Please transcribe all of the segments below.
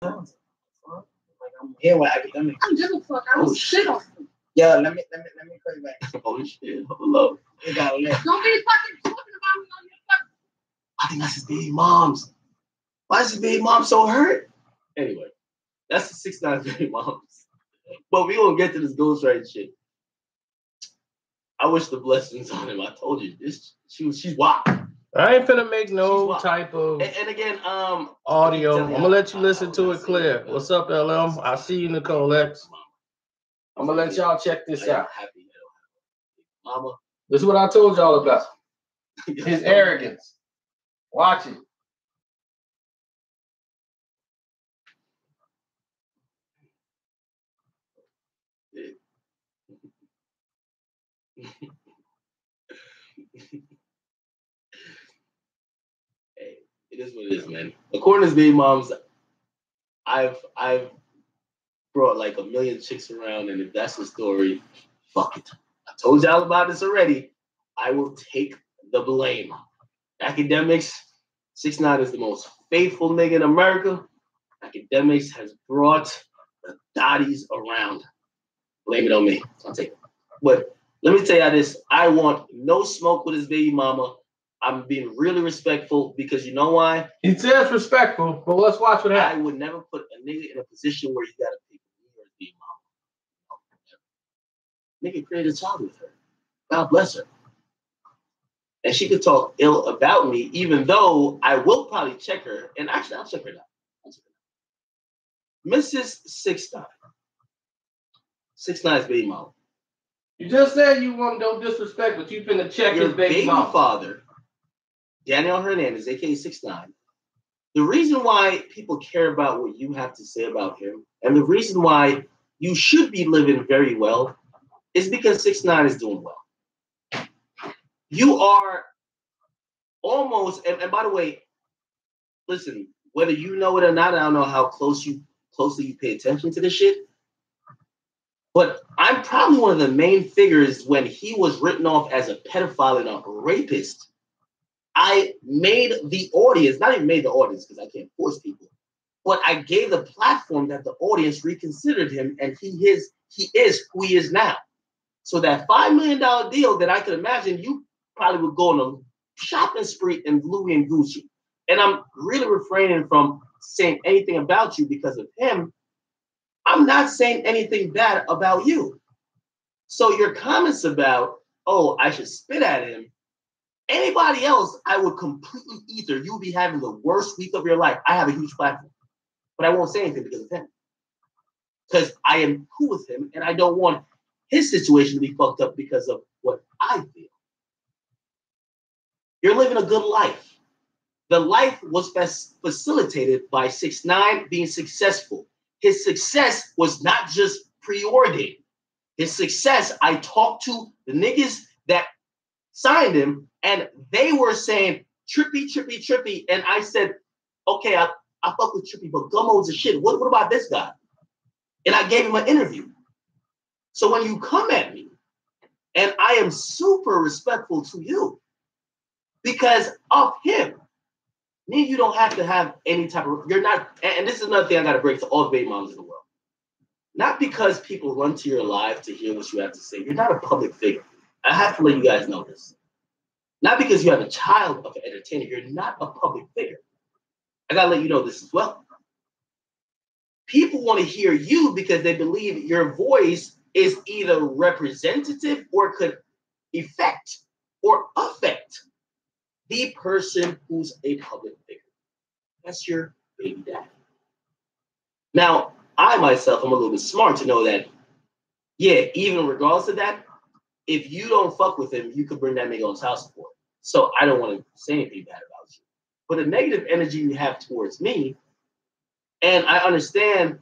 Like I'm here with academics. I don't give a fuck. I will shit on you. Yeah, let me call you back. Oh shit, hold up. You got lit. Don't be fucking talking about me on your fucking. I think that's his baby mom's. Why is his baby mom so hurt? Anyway, that's the 6ix9ine baby moms. But we gonna get to this ghostwriting shit. I wish the blessings on him. I told you this. She's wild. I ain't finna make no type of and again, audio. I'm gonna let you listen to it clear. What's up, LM? I see you, Nicole X. I'm gonna let y'all check this out. Mama. This is what I told y'all about. His arrogance. Watch it. Hey, it is what it is, man. According to his baby moms, I've brought like a million chicks around, and if that's the story, fuck it. I told y'all about this already. I will take the blame. Akademiks, 6ix9ine is the most faithful nigga in America. Akademiks has brought the thotties around. Blame it on me. I'll take it. But let me tell you this. I want no smoke with his baby mama. I'm being really respectful because you know why? He says respectful, but let's watch what happens. I would never put a nigga in a position where you gotta pick me or his baby mama. Nigga created a child with her. God bless her. And she could talk ill about me, even though I will probably check her. And actually, I'll check her now. Mrs. 6ix9ine. 6ix9ine's baby mama. You just said you want no disrespect, but you finna check your his baby mama. Father, Daniel Hernandez, aka 6ix9ine. The reason why people care about what you have to say about him, and the reason why you should be living very well, is because 6ix9ine is doing well. You are almost, and by the way, listen, whether you know it or not, I don't know how closely you pay attention to this shit, but I'm probably one of the main figures when he was written off as a pedophile and a rapist. I made the audience, not even made the audience because I can't force people, but I gave the platform that the audience reconsidered him, and he is who he is now. So that $5 million deal that I could imagine, you probably would go on a shopping spree in Louis and Gucci. And I'm really refraining from saying anything about you because of him. I'm not saying anything bad about you. So your comments about, oh, I should spit at him, anybody else, I would completely ether. You'll be having the worst week of your life. I have a huge platform, but I won't say anything because of him. Because I am cool with him, and I don't want his situation to be fucked up because of what I feel. You're living a good life. The life was facilitated by 6ix9ine being successful. His success was not just preordained. His success, I talked to the niggas that signed him, and they were saying, Trippy, Trippy, Trippy. And I said, okay, I fuck with Trippy, but Gummo's a shit. What about this guy? And I gave him an interview. So when you come at me, and I am super respectful to you, because of him, me and you don't have to have any type of, you're not, and this is another thing I got to break to all the baby moms in the world. Not because people run to your live to hear what you have to say. You're not a public figure. I have to let you guys know this. Not because you have a child of an entertainer. You're not a public figure. I got to let you know this as well. People want to hear you because they believe your voice is either representative or could affect the person who's a public figure. That's your baby daddy. Now, I myself am a little bit smart to know that, yeah, even regardless of that, if you don't fuck with him, you could bring that nigga on child support. So I don't want to say anything bad about you. But the negative energy you have towards me, and I understand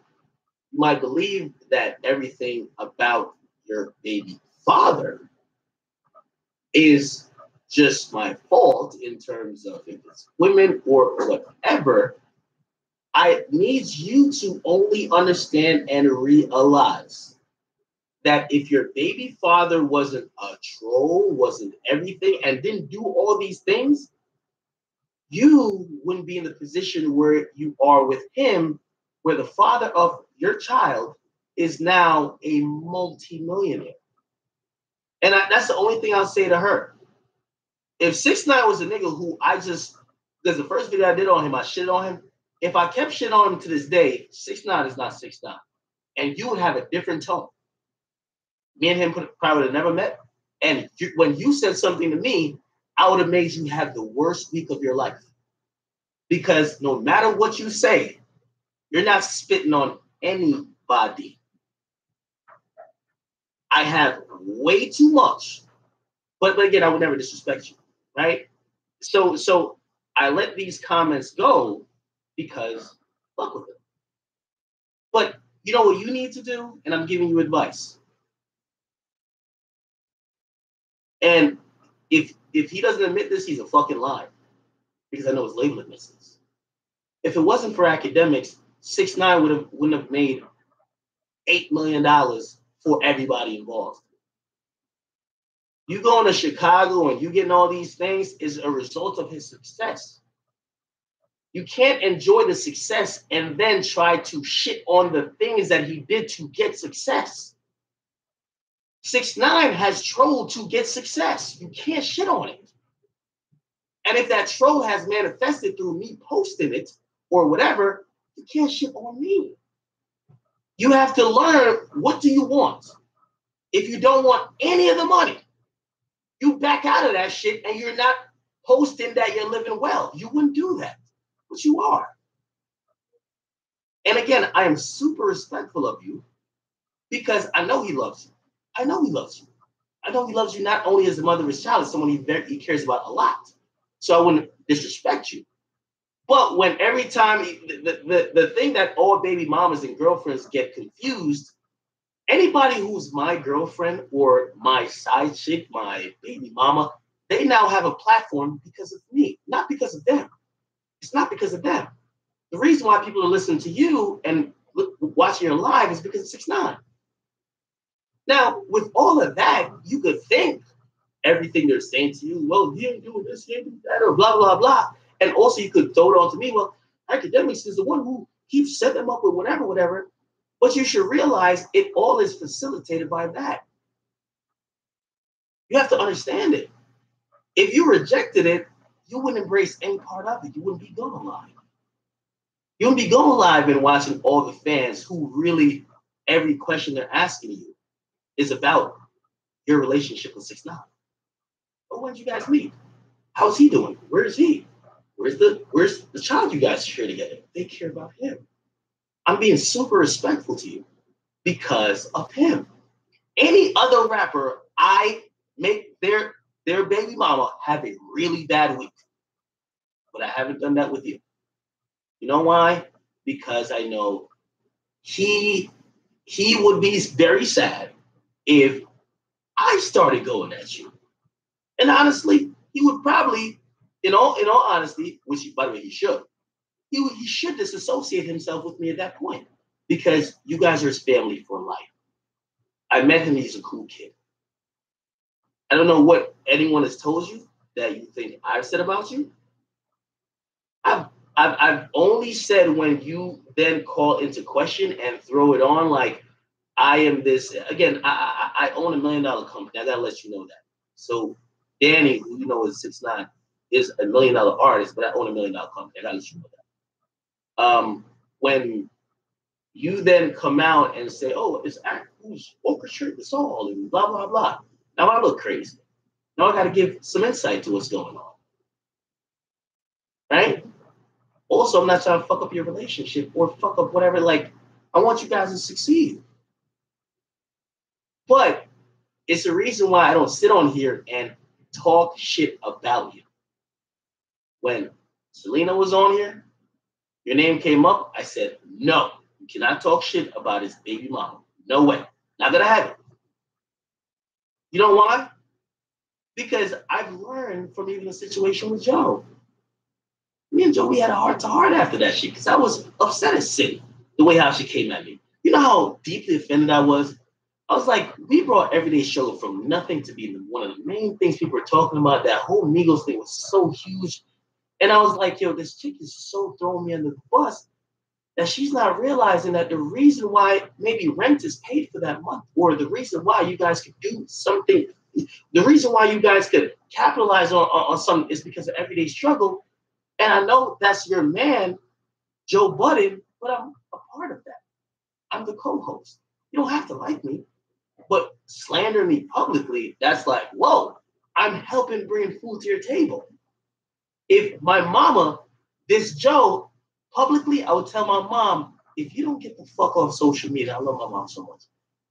you might believe that everything about your baby father is just my fault in terms of if it's women or whatever. I need you to only understand and realize that if your baby father wasn't a troll, wasn't everything, and didn't do all these things, you wouldn't be in the position where you are with him, where the father of your child is now a multi-millionaire. And that's the only thing I'll say to her. If 6ix9ine was a nigga who because the first video I did on him, I shit on him. If I kept shit on him to this day, 6ix9ine is not 6ix9ine. And you would have a different tone. Me and him probably would have never met. And when you said something to me, I would have made you have the worst week of your life. Because no matter what you say, you're not spitting on anybody. I have way too much. But again, I would never disrespect you, right? So I let these comments go because fuck with them. But you know what you need to do? And I'm giving you advice. And if he doesn't admit this, he's a fucking liar. Because I know his label admits this. If it wasn't for Akademiks, 6ix9ine wouldn't have made $8 million for everybody involved. You going to Chicago and you getting all these things is a result of his success. You can't enjoy the success and then try to shit on the things that he did to get success. 6ix9ine has trolled to get success. You can't shit on it. And if that troll has manifested through me posting it or whatever, you can't shit on me. You have to learn, what do you want? If you don't want any of the money, you back out of that shit and you're not posting that you're living well. You wouldn't do that, but you are. And again, I am super respectful of you because I know he loves you. I know he loves you. I know he loves you not only as a mother of his child, as someone he cares about a lot. So I wouldn't disrespect you. But when every time, the thing that all baby mamas and girlfriends get confused, anybody who's my girlfriend or my side chick, my baby mama, they now have a platform because of me, not because of them. It's not because of them. The reason why people are listening to you and watching your live is because of 6ix9ine. Now, with all of that, you could think everything they're saying to you, well, he ain't doing this, he ain't doing that, or blah, blah, blah. And also you could throw it on to me, well, Akademiks is the one who keeps setting them up with whatever. But you should realize it all is facilitated by that. You have to understand it. If you rejected it, you wouldn't embrace any part of it. You wouldn't be going live. You wouldn't be going live and watching all the fans who really, every question they're asking you is about your relationship with 6ix9ine. Well, when did you guys meet? How's he doing? Where is he? Where's the child you guys share together? They care about him. I'm being super respectful to you because of him. Any other rapper, I make their baby mama have a really bad week. But I haven't done that with you. You know why? Because I know he would be very sad if I started going at you. And honestly, he would probably, in all honesty, which by the way he should, he should disassociate himself with me at that point because you guys are his family for life. I met him, he's a cool kid. I don't know what anyone has told you that you think I've said about you. I've only said when you then call into question and throw it on like I am this. Again, I own $1 million company. I gotta let you know that. So Danny, who you know is 6ix9ine, is $1 million artist, but I own $1 million company. I gotta let you know that. When you then come out and say, "Oh, it's act who's orchestrated this all," and blah blah blah. Now I look crazy. Now I gotta give some insight to what's going on, right? Also, I'm not trying to fuck up your relationship or fuck up whatever. Like, I want you guys to succeed. But it's the reason why I don't sit on here and talk shit about you. When Selena was on here, your name came up, I said, no, you cannot talk shit about his baby mama. No way. Not gonna have it. You know why? Because I've learned from even a situation with Joe. Me and Joe, we had a heart-to-heart after that shit because I was upset as shit the way how she came at me. You know how deeply offended I was? I was like, we brought Everyday Struggle from nothing to be one of the main things people were talking about. That whole Migos thing was so huge. And I was like, yo, this chick is so throwing me under the bus. that she's not realizing that the reason why maybe rent is paid for that month, or the reason why you guys could do something, the reason why you guys could capitalize on something is because of everyday struggle. And I know that's your man, Joe Budden, but I'm a part of that. I'm the co-host. You don't have to like me, but slander me publicly, that's like, whoa, I'm helping bring food to your table. If my mama, this Joe, publicly, I would tell my mom, if you don't get the fuck off social media, I love my mom so much.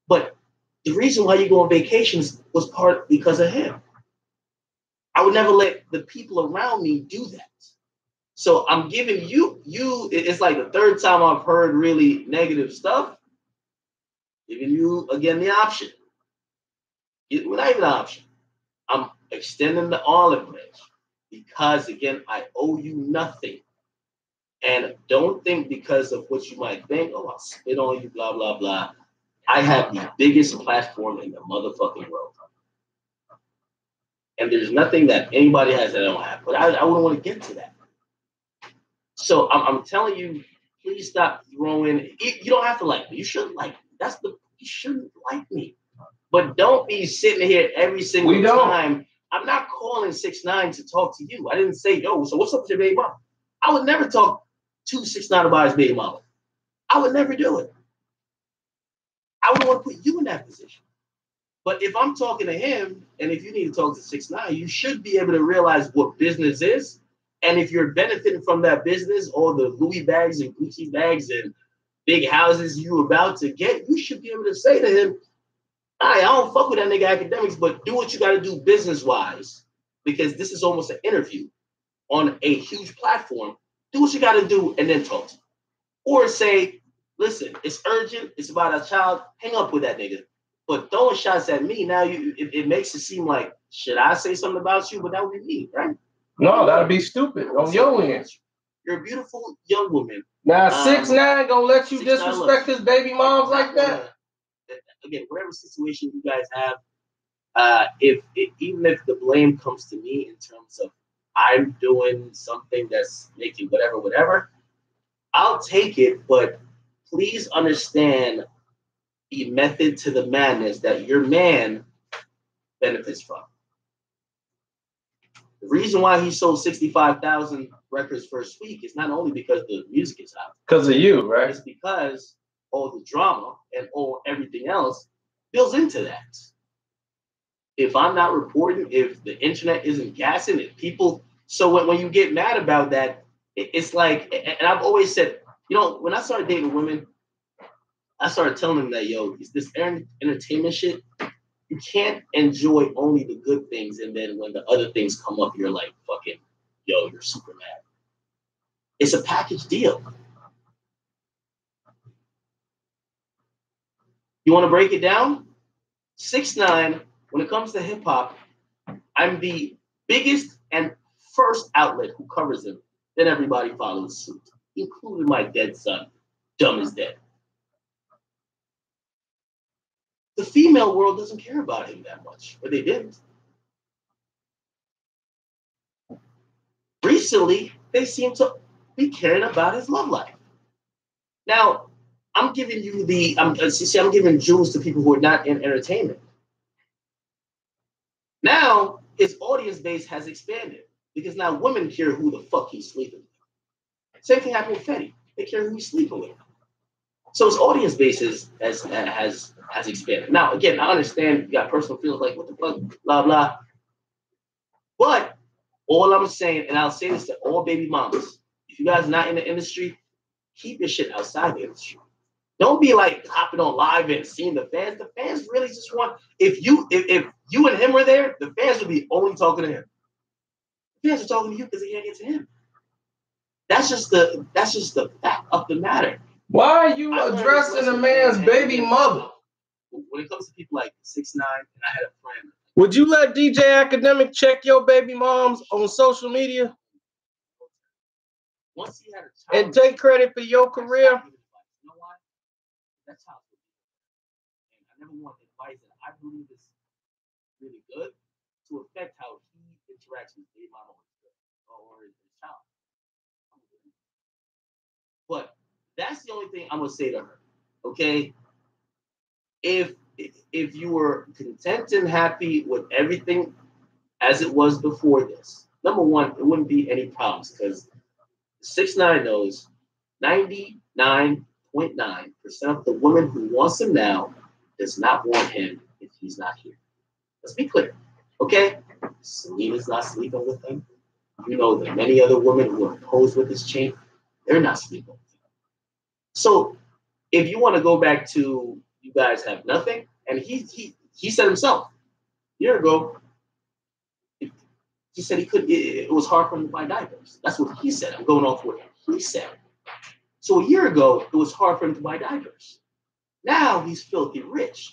But the reason why you go on vacations was part because of him. I would never let the people around me do that. So I'm giving you, it's like the third time I've heard really negative stuff. Giving you, again, the option. Not even an option. I'm extending the olive branch because, again, I owe you nothing. And don't think because of what you might think, oh, I'll spit on you, blah, blah, blah. I have the biggest platform in the motherfucking world. And there's nothing that anybody has that I don't have. But I wouldn't want to get to that. So I'm telling you, please stop throwing. You don't have to like me. You shouldn't like me. You shouldn't like me. But don't be sitting here every single time. I'm not calling 6ix9ine to talk to you. I didn't say, yo, so what's up with your baby mama? I would never talk to 6ix9ine about his baby mama. I would never do it. I would want to put you in that position. But if I'm talking to him, and if you need to talk to 6ix9ine, you should be able to realize what business is. And if you're benefiting from that business, all the Louis bags and Gucci bags and big houses you about to get, you should be able to say to him, I don't fuck with that nigga Akademiks, but do what you got to do business-wise, because this is almost an interview on a huge platform. Do what you got to do and then talk to him. Or say, listen, it's urgent. It's about a child. Hang up with that nigga. But throwing shots at me, now it makes it seem like, should I say something about you? But that would be me, right? No, that'd be stupid on your end. You're a beautiful young woman. Now, 6ix9ine gonna let you disrespect his baby moms like that? Again, whatever situation you guys have, even if the blame comes to me in terms of I'm doing something that's making whatever, I'll take it. But please understand the method to the madness that your man benefits from. The reason why he sold 65,000 records first week is not only because the music is out. Because of you, right? It's because all the drama and everything else builds into that. If I'm not reporting, if the internet isn't gassing it, people. So when you get mad about that, it's like, and I've always said, when I started dating women, I started telling them that, yo, is this entertainment shit? You can't enjoy only the good things, and then when the other things come up, you're like, fucking, yo, you're super mad. It's a package deal. You want to break it down? 6ix9ine, when it comes to hip hop, I'm the biggest and first outlet who covers him. Then everybody follows suit, including my dead son, dumb as dead. The female world doesn't care about him that much, or they didn't. Recently, they seem to be caring about his love life. Now, I'm giving you I'm giving jewels to people who are not in entertainment. Now, his audience base has expanded because now women care who the fuck he's sleeping with. Same thing happened with Fetty. They care who he's sleeping with. So his audience base has expanded. Now, again, I understand you got personal feelings like, what the fuck, blah, blah. But all I'm saying, and I'll say this to all baby mamas, if you guys are not in the industry, keep your shit outside the industry. Don't be like hopping on live and seeing the fans. The fans really just want, if you and him were there, the fans would be only talking to him. The fans are talking to you because they can't get to him. That's just the fact of the matter. Why are you addressing a man's baby mother? When it comes to people like 6ix9ine, and I had a friend. Would you let DJ Akademiks check your baby moms on social media? Once he had a child, and take credit for your career? You know why? That's how it is. And I never want advice that I believe is really good to affect how he interacts with his mom or his child. But That's the only thing I'm gonna say to her. Okay, if you were content and happy with everything as it was before this, number one, it wouldn't be any problems because 6ix9ine knows 99.9% of the woman who wants him now does not want him if he's not here. Let's be clear, okay? Selena's not sleeping with him. You know that many other women who are posed with this chain, they're not sleeping with him. So if you want to go back to you guys have nothing, and he said himself a year ago, he said it was hard for him to buy diapers. That's what he said. I'm going off what he said. So a year ago, it was hard for him to buy diapers. Now he's filthy rich.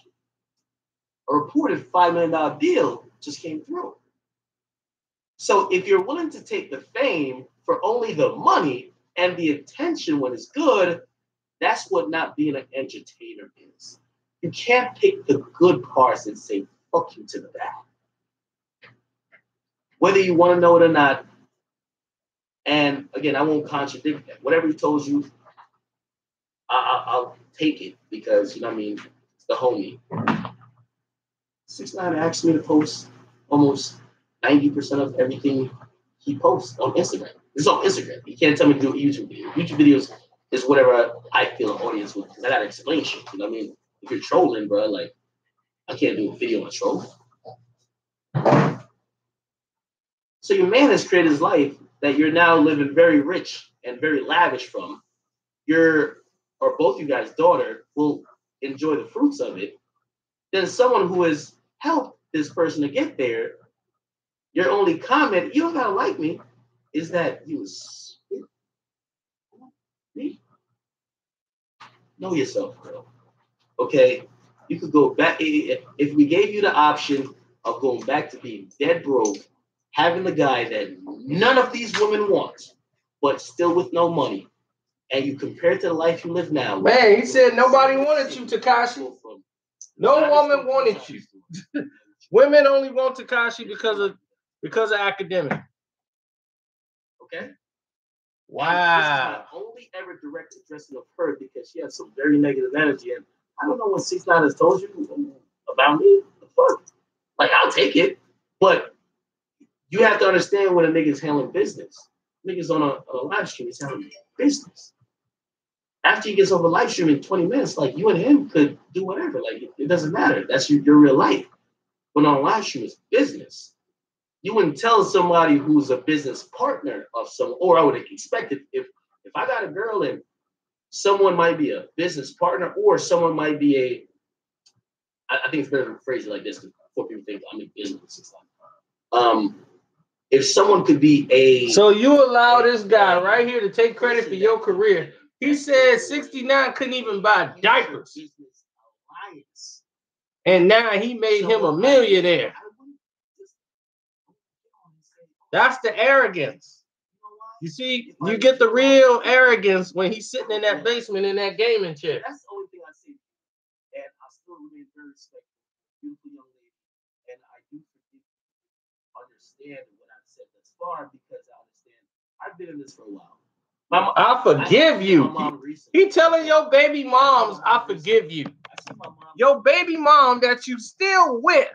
A reported $5 million deal just came through. So if you're willing to take the fame for only the money and the attention when it's good, that's what not being an entertainer is. You can't pick the good parts and say, fuck you to the bad. Whether you want to know it or not, and again, I won't contradict that. Whatever he told you, I'll take it because, you know what I mean, it's the homie. 6ix9ine asked me to post almost 90% of everything he posts on Instagram. It's on Instagram. You can't tell me to do a YouTube video. YouTube videos is whatever I feel an audience with because I gotta explain shit. You know what I mean? If you're trolling, bro, like I can't do a video on a troll. So your man has created his life that you're now living very rich and very lavish from. Or both you guys' daughter will enjoy the fruits of it. Then someone who has helped this person to get there, your only comment, you don't gotta like me, is that you was me. Know yourself, girl. Okay? You could go back if we gave you the option of going back to being dead broke, having the guy that none of these women want, but still with no money, and you compare it to the life you live now. Man, he said nobody wanted you, Tekashi. No woman wanted you. Women only want Tekashi because of Akademiks. Okay. Wow. And this is my only ever direct addressing of her because she has some very negative energy, and I don't know what 6ix9ine has told you about me. The fuck? Like I'll take it, but you have to understand when a nigga's handling business. Niggas on a live stream is handling business. After he gets over live stream in 20 minutes, like you and him could do whatever. Like it doesn't matter. That's your real life. But on a live stream, it's business. You wouldn't tell somebody who's a business partner of some, or I would expect it if I got a girl and someone might be a business partner or someone might be I think it's better to phrase it like this before people think I'm in business. If someone could be a... So you allow this guy right here to take credit for your career. He said 6ix9ine couldn't even buy diapers. And now he made him a millionaire. That's the arrogance. You see, you get the real arrogance when he's sitting in that basement in that gaming chair. That's the only thing I see. And I still remain very respectful. Beautiful young lady. And I do understand what I've said thus far because I understand I've been in this for a while. I forgive you. He telling your baby moms, I forgive you. Your baby mom that you still with.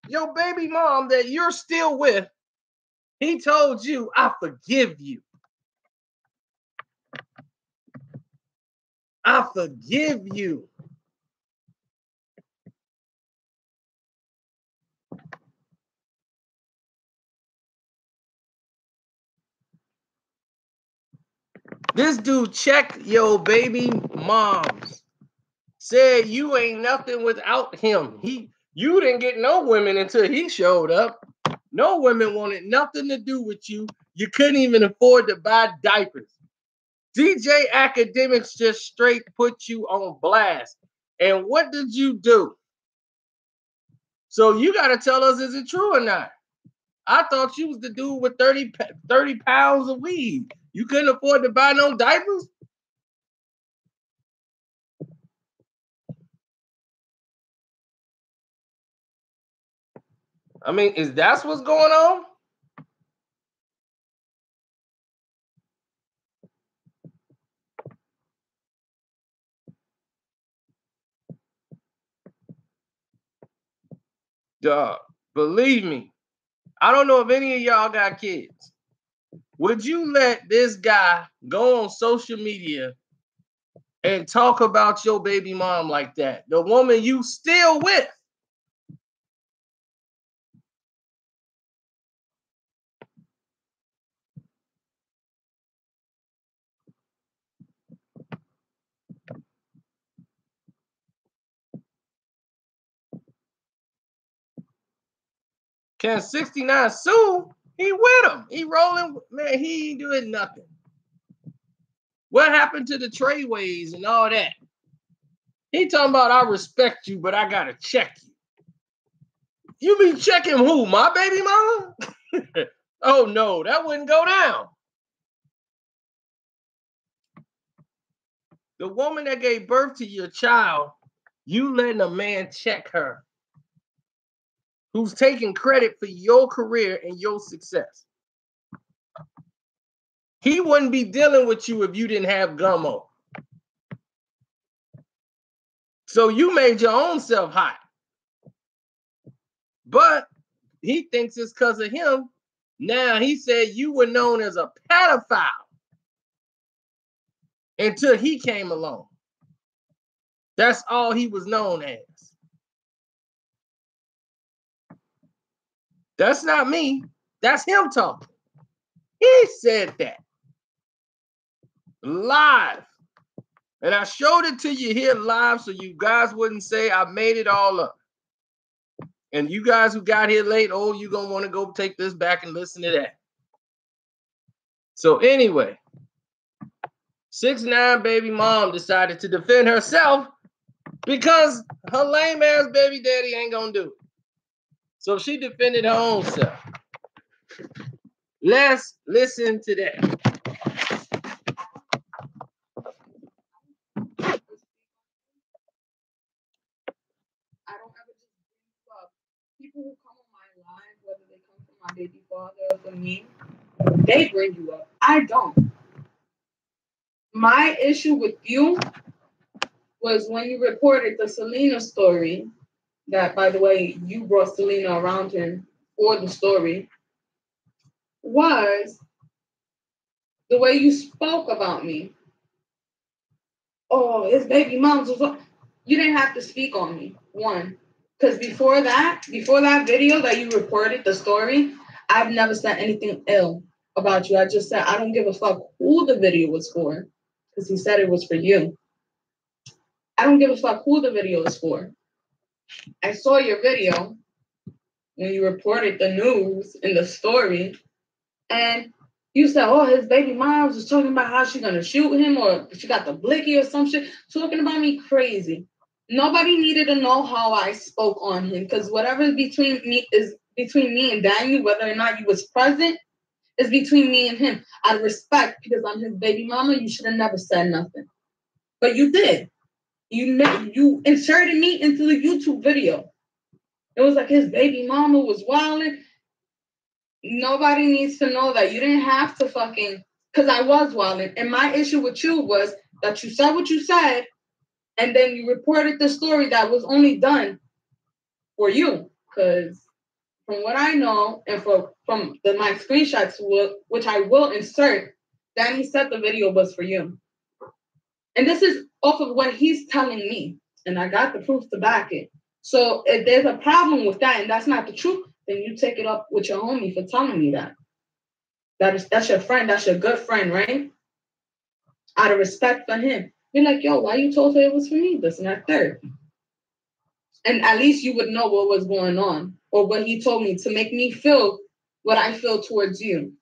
Your baby mom that you're still with. He told you, I forgive you. I forgive you. This dude checked your baby moms. Said you ain't nothing without him. You didn't get no women until he showed up. No women wanted nothing to do with you. You couldn't even afford to buy diapers. DJ Akademiks just straight put you on blast. And what did you do? So you got to tell us, is it true or not? I thought you was the dude with 30 pounds of weed. You couldn't afford to buy no diapers? I mean, is that what's going on? Dog, believe me, I don't know if any of y'all got kids. Would you let this guy go on social media and talk about your baby mom like that? The woman you still with. Can 6ix9ine sue? He with him. He rolling. Man, he ain't doing nothing. What happened to the trayways and all that? He talking about I respect you, but I gotta check you. You be checking who? My baby mama? Oh no, that wouldn't go down. The woman that gave birth to your child, you letting a man check her, who's taking credit for your career and your success. He wouldn't be dealing with you if you didn't have gummo. So you made your own self hot. But he thinks it's because of him. Now he said you were known as a pedophile until he came along. That's all he was known as. That's not me. That's him talking. He said that live. And I showed it to you here live so you guys wouldn't say I made it all up. And you guys who got here late, oh, you're going to want to go take this back and listen to that. So anyway, 6ix9ine baby mom decided to defend herself because her lame ass baby daddy ain't going to do it. So she defended her own self. Let's listen to that. I don't ever just bring you up. People who come on my live, whether they come from my baby father or from me, they bring you up. I don't. My issue with you was when you reported the Selena story, that, by the way, you brought Selena around him for the story, was the way you spoke about me. Oh, his baby mom's was. You didn't have to speak on me, one. Because before that video that you reported, the story, I've never said anything ill about you. I just said, I don't give a fuck who the video was for. Because he said it was for you. I don't give a fuck who the video is for. I saw your video when you reported the news in the story. And you said, oh, his baby mom was talking about how she's going to shoot him or she got the blicky or some shit. Talking about me crazy. Nobody needed to know how I spoke on him because whatever is between me and Daniel, whether or not you was present, is between me and him. Out of respect, because I'm his baby mama, you should have never said nothing. But you did. You inserted me into the YouTube video. It was like his baby mama was wilding. Nobody needs to know that. You didn't have to fucking, because I was wilding. And my issue with you was that you said what you said, and then you reported the story that was only done for you. Because from what I know, and from my screenshots, which I will insert, Danny said the video was for you. And this is off of what he's telling me. And I got the proof to back it. So if there's a problem with that and that's not the truth, then you take it up with your homie for telling me that. That's your friend. That's your good friend, right? Out of respect for him. You're like, yo, why you told her it was for me? This and that third. And at least you would know what was going on or what he told me to make me feel what I feel towards you.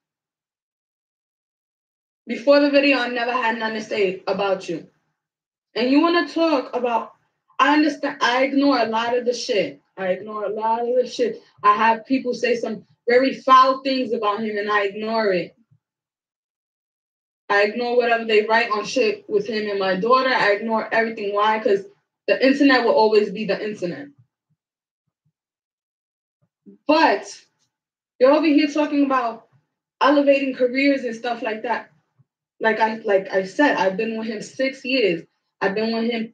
Before the video, I never had nothing to say about you. And you want to talk about, I understand, I ignore a lot of the shit. I have people say some very foul things about him and I ignore it. I ignore whatever they write on shit with him and my daughter. I ignore everything. Why? Because the internet will always be the internet. But you're over here talking about elevating careers and stuff like that. Like I said, I've been with him 6 years. I've been with him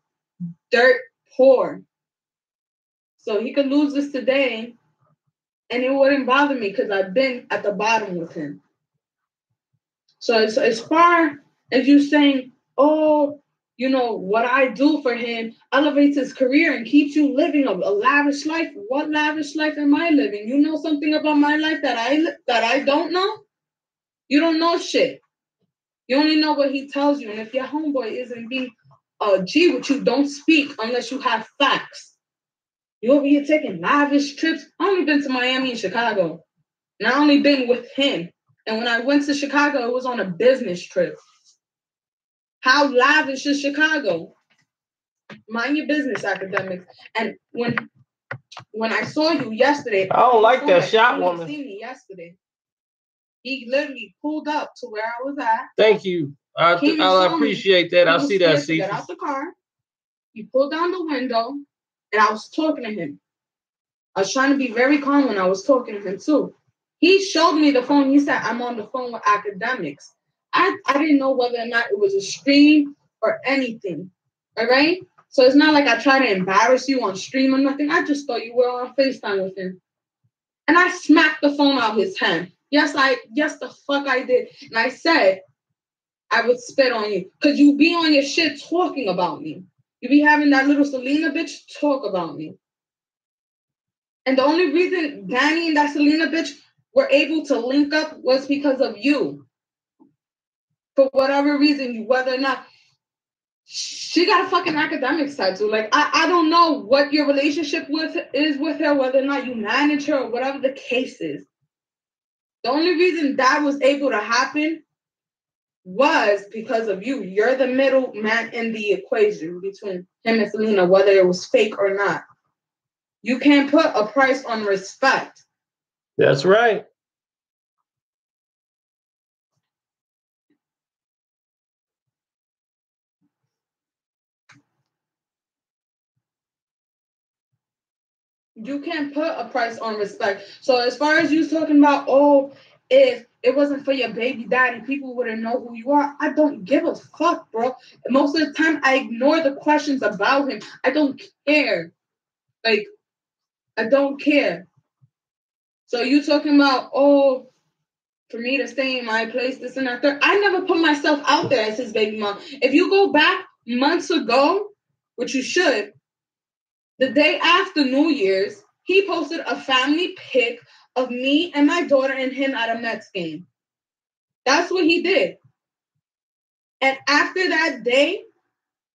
dirt poor. So he could lose this today, and it wouldn't bother me because I've been at the bottom with him. So as far as you saying, oh, you know, what I do for him elevates his career and keeps you living a lavish life. What lavish life am I living? You know something about my life that I don't know? You don't know shit. You only know what he tells you. And if your homeboy isn't being a G with you, don't speak unless you have facts. You over here taking lavish trips. I only been to Miami and Chicago. And I only been with him. And when I went to Chicago, it was on a business trip. How lavish is Chicago? Mind your business, academics. And when I saw you yesterday, I don't like that shot woman. Seen me yesterday. He literally pulled up to where I was at. Thank you. I appreciate that. I see that. He got out the car. He pulled down the window, and I was talking to him. I was trying to be very calm when I was talking to him too. He showed me the phone. He said, "I'm on the phone with Akademiks." I didn't know whether or not it was a stream or anything. All right? So it's not like I try to embarrass you on stream or nothing. I just thought you were on FaceTime with him. And I smacked the phone out of his hand. Yes, the fuck I did. And I said, I would spit on you. Because you be on your shit talking about me. You be having that little Selena bitch talk about me. And the only reason Danny and that Selena bitch were able to link up was because of you. For whatever reason, whether or not she got a fucking Akademiks tattoo. Like, I don't know what your relationship is with her, whether or not you manage her or whatever the case is. The only reason that was able to happen was because of you. You're the middle man in the equation between him and Selena, whether it was fake or not. You can't put a price on respect. That's right. You can't put a price on respect. So as far as you talking about, oh, if it wasn't for your baby daddy, people wouldn't know who you are. I don't give a fuck, bro. Most of the time, I ignore the questions about him. I don't care. Like, I don't care. So you talking about, oh, for me to stay in my place, this and that, third. I never put myself out there as his baby mom. If you go back months ago, which you should, the day after New Year's, he posted a family pic of me and my daughter and him at a Mets game. That's what he did. And after that day,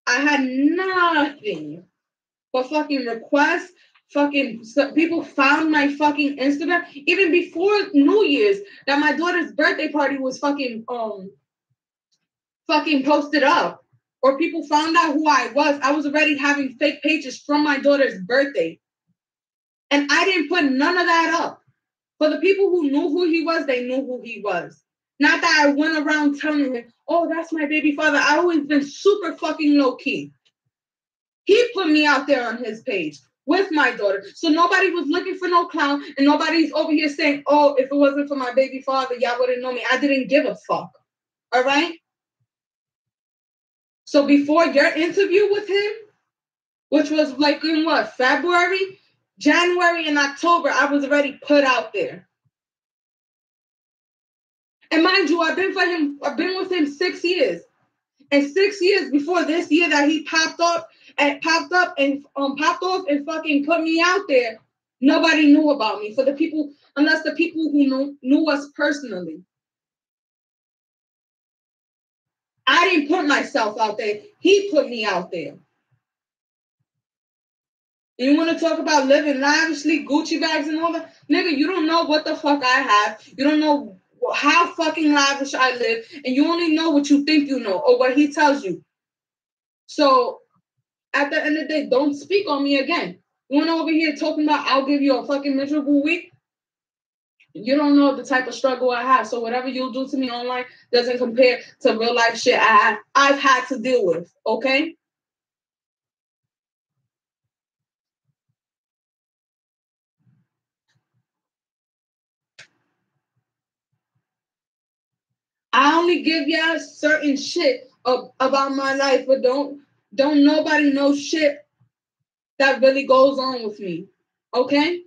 I had nothing but fucking requests. Fucking people found my fucking Instagram even before New Year's that my daughter's birthday party was fucking posted up, or people found out who I was. I was already having fake pages from my daughter's birthday, and I didn't put none of that up. For the people who knew who he was, they knew who he was. Not that I went around telling him, "Oh, that's my baby father." I always been super fucking low key. He put me out there on his page with my daughter. So nobody was looking for no clown, and nobody's over here saying, "Oh, if it wasn't for my baby father, y'all wouldn't know me." I didn't give a fuck. All right? So before your interview with him, which was like in what, February, January, and October, I was already put out there. And mind you, I've been with him 6 years. And 6 years before this year that he popped off and fucking put me out there, nobody knew about me. For the people, unless the people who knew us personally. I didn't put myself out there. He put me out there. You want to talk about living lavishly, Gucci bags and all that? Nigga, you don't know what the fuck I have. You don't know how fucking lavish I live, and you only know what you think you know or what he tells you. So at the end of the day, don't speak on me again. You want over here talking about I'll give you a fucking miserable week? You don't know the type of struggle I have. So whatever you'll do to me online doesn't compare to real life shit I've had to deal with, okay? I only give y'all certain shit about my life, but don't nobody know shit that really goes on with me. Okay?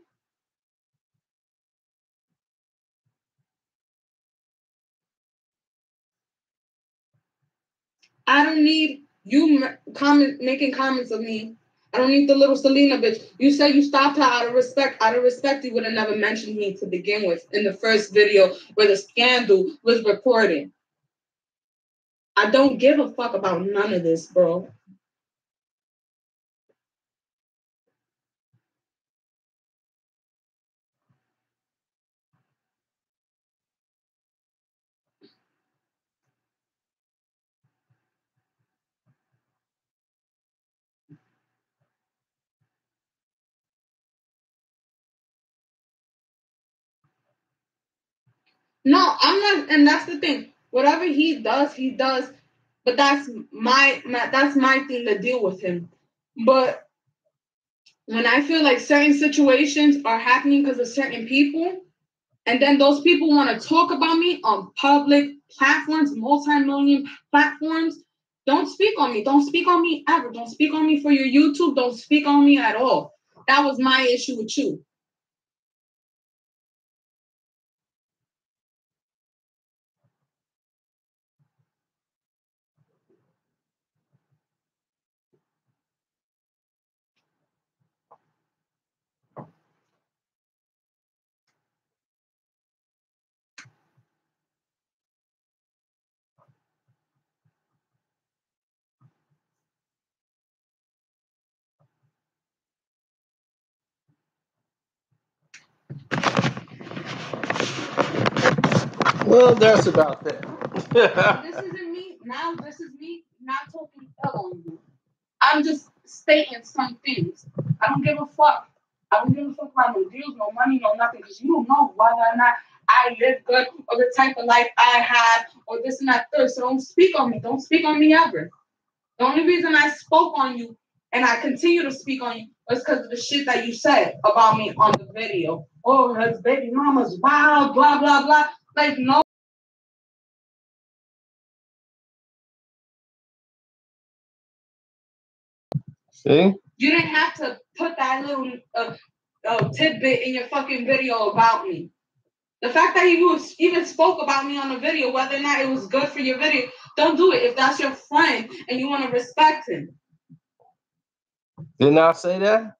I don't need you making comments of me. I don't need the little Selena bitch. You said you stopped her out of respect. Out of respect, you would have never mentioned me to begin with in the first video where the scandal was reported. I don't give a fuck about none of this, bro. No, I'm not, and that's the thing. Whatever he does, he does. But that's my thing to deal with him. But when I feel like certain situations are happening because of certain people, and then those people want to talk about me on public platforms, multi-million platforms, don't speak on me. Don't speak on me ever. Don't speak on me for your YouTube. Don't speak on me at all. That was my issue with you. Well, that's about that. This isn't me. Now this is me not talking ill on you. I'm just stating some things. I don't give a fuck. I don't give a fuck about no deals, no money, no nothing, because you don't know whether or not I live good or the type of life I had or this and that third. So don't speak on me. Don't speak on me ever. The only reason I spoke on you and I continue to speak on you was because of the shit that you said about me on the video. Oh, his baby mama's wild, blah, blah, blah. Like, no. See? You didn't have to put that little tidbit in your fucking video about me. The fact that he even spoke about me on the video, whether or not it was good for your video, don't do it if that's your friend and you want to respect him. Didn't I say that?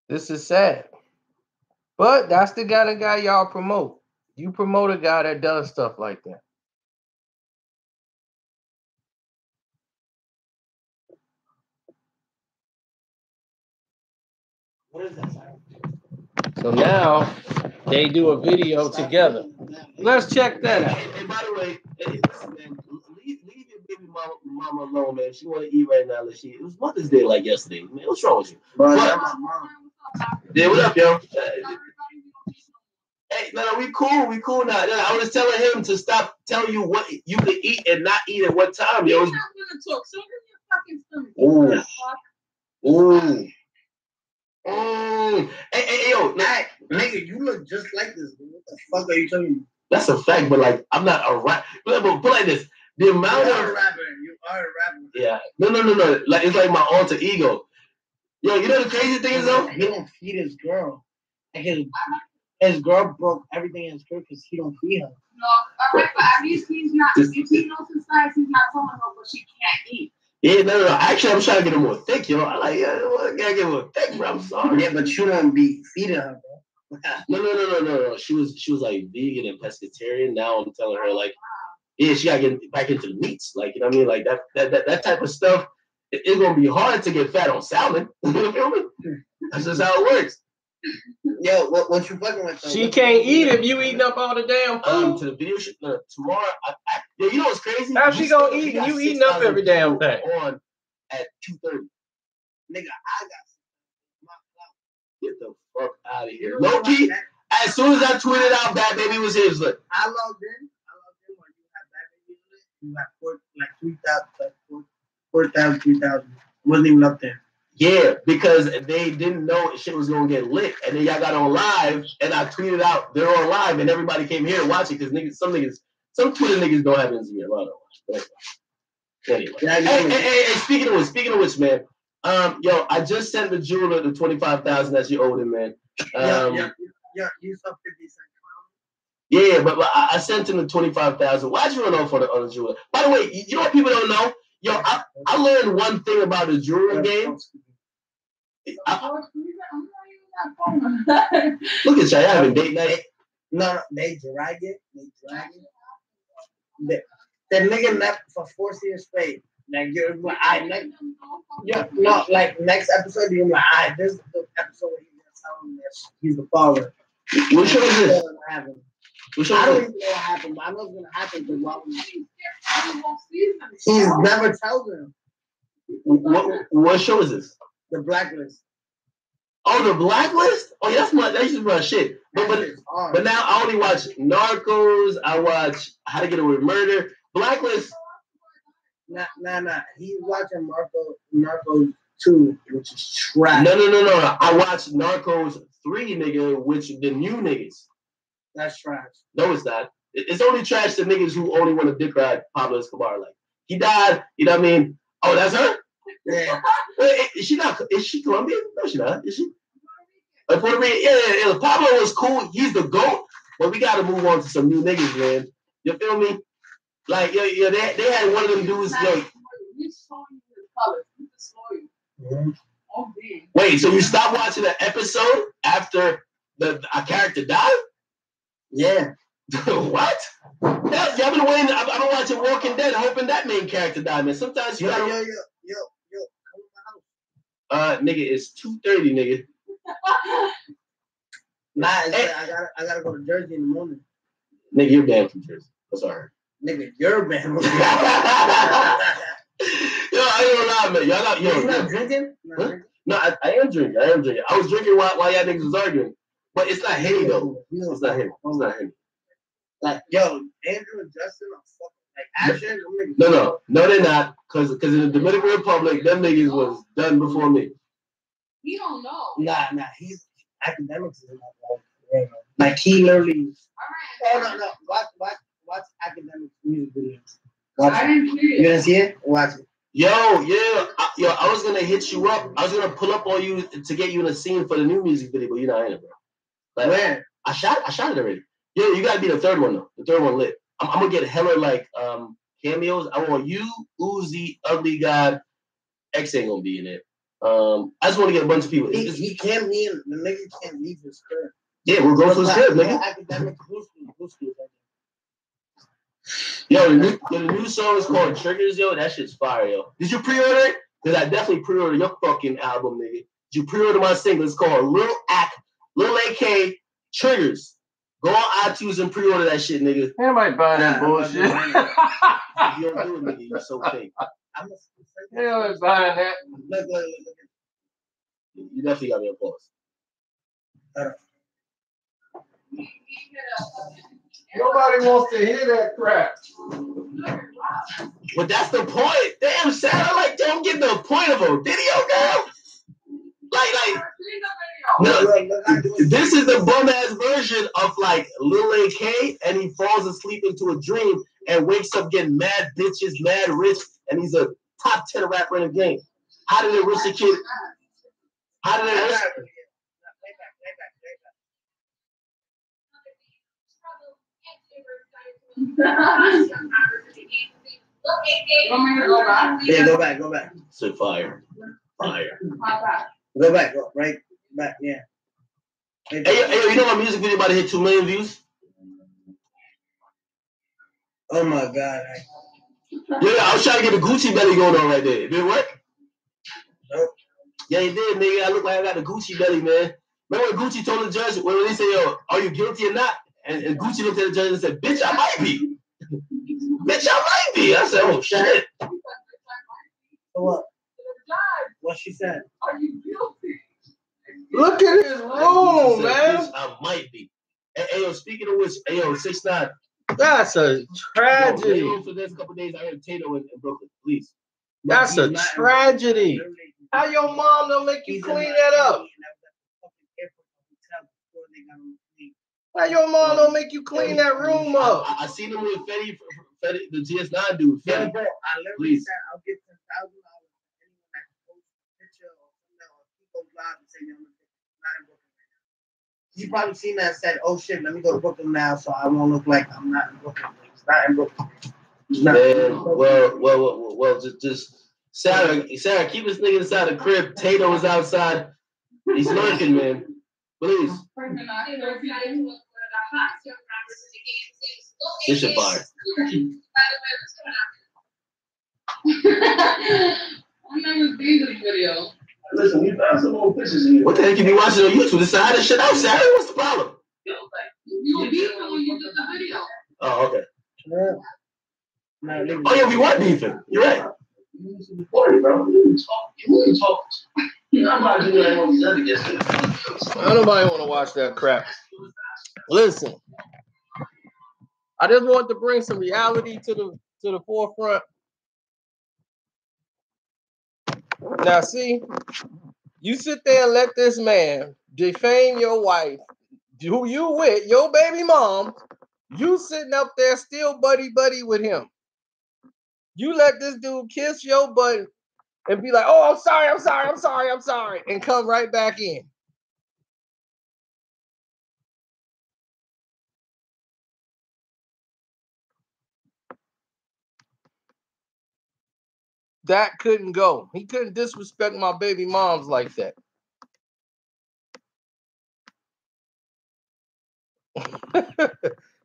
This is sad. But that's the kind of guy y'all promote. You promote a guy that does stuff like that. What is that, sorry? So now they do a video together. Let's check that out. And by the way, hey, listen, man, leave your baby mama alone, man. She want to eat right now. It was Mother's Day like yesterday. Man, what's wrong with you? Bro, Yeah, what up, yo? Hey, no, we cool now. I was telling him to stop telling you what you can eat and not eat at what time, yo. You're not gonna talk. So your fucking stomach. Ooh. Hey, yo, nigga, you look just like this. What the fuck are you telling me? That's a fact, but like, I'm not a rapper. But like this, the amount You of are a rapper. You are a rapper. yeah, no. Like it's like my alter ego. Yo, you know the crazy thing is though, he don't feed his girl. Like his girl broke everything in his crib because he don't feed her. No, all right, but at least he's not. If he knows his size, he's not telling her what she can't eat. Yeah, no. Actually, I'm trying to get her more thick, yo. I like, yeah, I gotta get more thick, bro. I'm sorry. Yeah, but you don't be feeding her, bro. No. She was like vegan and pescatarian. Now I'm telling her like, yeah, she gotta get back into the meats. Like, you know what I mean? Like that type of stuff. It's gonna be hard to get fat on salmon. You feel me? That's just how it works. Yo, what you fucking with? Though? She can't eat if you eating up all the damn food. To the video shoot tomorrow. You know what's crazy? How she gonna eat and you eating up every damn thing? On at 2:30. Nigga, I got my clout. Get the fuck out of here. Low key, as soon as I tweeted out Bad Baby was his, look. I logged in when you had Bad Baby on it. You had 4,000, 3,000. Wasn't even up there. Yeah, because they didn't know shit was gonna get lit, and then y'all got on live, and I tweeted out they're on live, and everybody came here to watch it because some Twitter niggas don't have Instagram. I don't watch. But anyway, hey, speaking of which, man, Yo, I just sent the jeweler the 25,000 that you owed him, man. You saw 50 Cent. Yeah, but I sent him the 25,000. Why'd you run off on the jeweler? By the way, you know what people don't know? Yo, I learned one thing about the jewelry game. Look at y'all having date night. No, they drag it. The nigga left for 4 years straight. Like you're like, no, like next episode you're like, this is the episode where he's gonna tell him that he's the father. What show is this? I don't even know what happened, but I know it's gonna happen because he never tells him. What show is this? The Blacklist. Oh, the Blacklist? Oh, yeah, that used to be my shit. But now I only watch Narcos. I watch How to Get Away with Murder. Blacklist. Nah. He's watching Narcos 2, which is trash. No. I watched Narcos 3, nigga, which the new niggas. That's trash. No, it's not. It's only trash to niggas who only want to dick ride Pablo Escobar. Like, he died, you know what I mean? Oh, that's her? Yeah. Wait, is she Colombian? No, she's not. Is she? Puerto Rican? Yeah. Pablo was cool. He's the GOAT. But we got to move on to some new niggas, man. You feel me? Like, they had one of them dudes, yo. Wait, so you stopped watching the episode after a character died? Yeah. What? Y'all been waiting. I've been watching Walking Dead, hoping that main character died, man. Sometimes you gotta. Yo, come to my house. Nigga, it's 2:30, nigga. Nah, I gotta go to Jersey in the morning. Nigga, you're banned from Jersey. That's all right. Nigga, you're banned. Yo, I ain't gonna lie, man. Y'all not. Yo, you not drinking? No, I am drinking. I was drinking while y'all niggas was arguing, but it's not Henny though. It's not Henny. Like, yo, Andrew and Justin are fucking like action. No, they're not. Cause in the Dominican Republic, them niggas was done before me. He don't know. Nah. He's Akademiks is not like he literally. Oh no. Watch Akademiks music videos. I didn't hear it. You didn't see it? Watch it. Yo, I was gonna hit you up. I was gonna pull up on you to get you in a scene for the new music video, but you're not in it, bro. Like, where? I shot it already. Yo, you gotta be the third one though. The third one lit. I'm gonna get hella like cameos. I want you, Uzi, Ugly God. X ain't gonna be in it. I just want to get a bunch of people. He can't leave. The nigga can't leave his crib. Yeah, we'll go for his crib, nigga. Academic blue school. Yo, the new song is called Triggers, yo. That shit's fire, yo. Did you pre-order it? Because I definitely pre-ordered your fucking album, nigga. Did you pre-order my single? It's called Lil AK Triggers. Go on iTunes and pre-order that shit, nigga. Anybody buy that bullshit? You don't do it, nigga. You're so fake. Anybody buying that? Look. You definitely got me applause. Nobody wants to hear that crap. But that's the point. Damn, Sarah, like, don't get the point of a video, girl. Like, no, this is the bum ass version of like Lil AK, and he falls asleep into a dream and wakes up getting mad bitches, mad rich, and he's a top 10 rapper in the game. How did it reach the kid? How did it reach? Yeah, go back. So fire. Go back, right back, yeah. Hey, you know my music video about to hit 2 million views? Oh my god. Yeah, I was trying to get the Gucci belly going on right there. It didn't work? Nope. Yeah, it did, nigga. I look like I got the Gucci belly, man. Remember when Gucci told the judge, when they say, yo, are you guilty or not? And Gucci looked at the judge and said, bitch, I might be. Bitch, I might be. I said, oh, shit. What? What she said? Are you guilty? Look at his room, man. Bitch, I might be. Hey, yo, speaking of which, hey, yo, 6ix9ine. That's a tragedy. Yo, for the next couple days, I heard Tato in Brooklyn, please. That's a tragedy. How your mom don't make you clean that up? How your mom don't make you clean that room up? I seen him with Fetty, the GS9 dude. Fetty, I literally said I'll give $10,000 to anyone that can post a he probably seen that and said, "Oh shit, let me go to Brooklyn now, so I won't look like I'm not in Brooklyn." He's not in Brooklyn. He's not. Well, just Sarah, keep this nigga inside the crib. Tato is outside. He's lurking, man. Please. This shit fire. I never seen this video. Listen, we found some old pictures in here. What the heck you be watching on YouTube? This side of shit out, Sarah. What's the problem? You beat when you did the video. Oh, okay. Yeah. Oh yeah, we were beefing. You're right. Bro. You talk. Nobody want to watch that crap. Listen, I just want to bring some reality to the forefront. Now, see, you sit there and let this man defame your wife, who you with, your baby mom. You sitting up there still buddy with him. You let this dude kiss your butt and be like, "Oh, I'm sorry," and come right back in. That couldn't go. He couldn't disrespect my baby moms like that.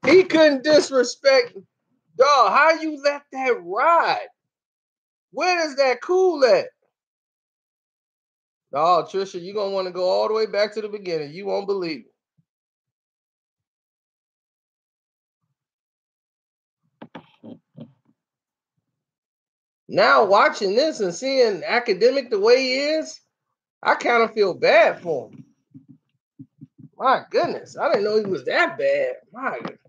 He couldn't disrespect. Dog, how you let that ride? Where is that cool at? Oh, Trisha, you're going to want to go all the way back to the beginning. You won't believe it. Now, watching this and seeing Akademiks the way he is, I kind of feel bad for him. My goodness, I didn't know he was that bad. My goodness.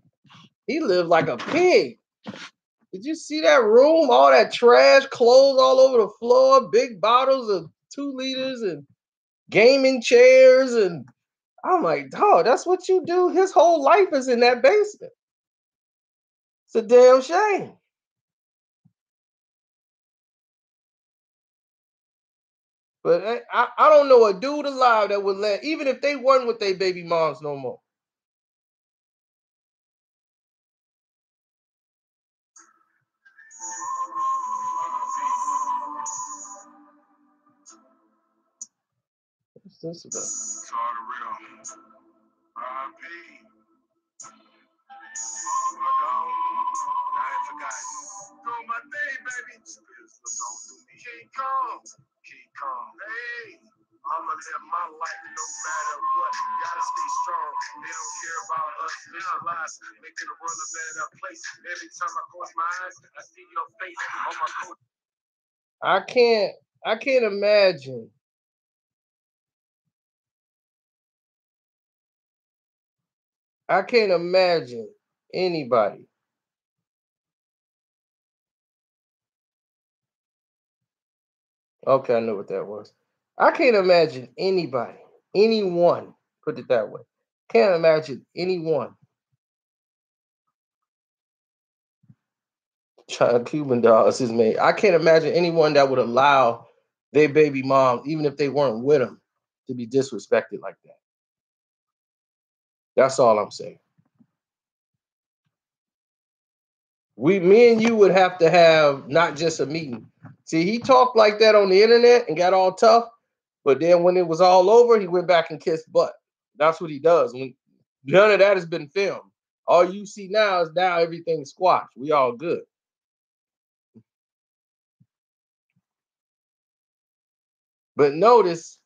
He lived like a pig. Did you see that room? All that trash, clothes all over the floor, big bottles of 2 liters and gaming chairs. And I'm like, dog, that's what you do? His whole life is in that basement. It's a damn shame. But I don't know a dude alive that would let, even if they weren't with their baby moms no more. What's this about? It's all the real. R.I.P. My dog, I ain't forgotten. Doing my thing, baby. Spirits look on through me. King Kong. Hey, I'ma live my life no matter what. Gotta stay strong. They don't care about us. Visualize, making the world a better place. Every time I close my eyes, I see your face on my coat. I can't imagine. I can't imagine anybody Okay, I know what that was. I can't imagine anybody, anyone, put it that way. Can't imagine anyone. Cuban dolls is made. I can't imagine anyone that would allow their baby mom, even if they weren't with them, to be disrespected like that. That's all I'm saying. Me and you would have to have not just a meeting. See, he talked like that on the internet and got all tough, but then when it was all over, he went back and kissed butt. That's what he does. None of that has been filmed. All you see now is everything's squashed. We all good. But notice,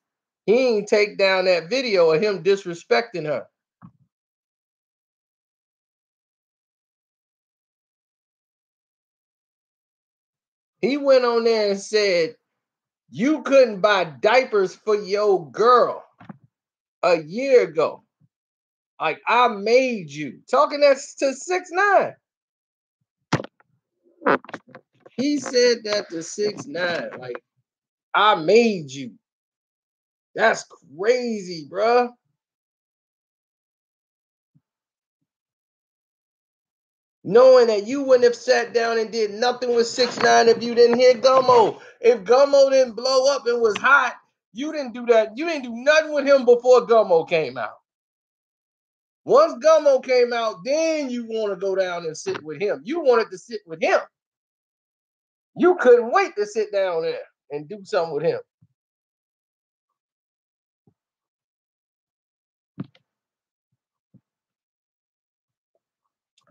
he ain't take down that video of him disrespecting her. He went on there and said, you couldn't buy diapers for your girl a year ago. Like, I made you. Talking that to 6ix9ine. He said that to 6ix9ine. Like, I made you. That's crazy, bruh. Knowing that you wouldn't have sat down and did nothing with 6ix9ine if you didn't hear Gummo. If Gummo didn't blow up and was hot, you didn't do that. You didn't do nothing with him before Gummo came out. Once Gummo came out, then you want to go down and sit with him. You wanted to sit with him. You couldn't wait to sit down there and do something with him.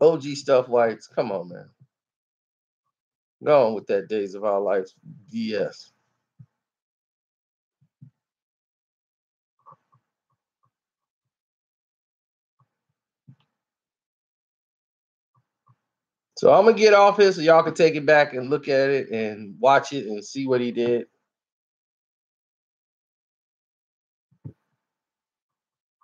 OG Stuff Whites, come on, man. Go on with that Days of Our Lives DS. So I'm gonna get off here so y'all can take it back and look at it and watch it and see what he did.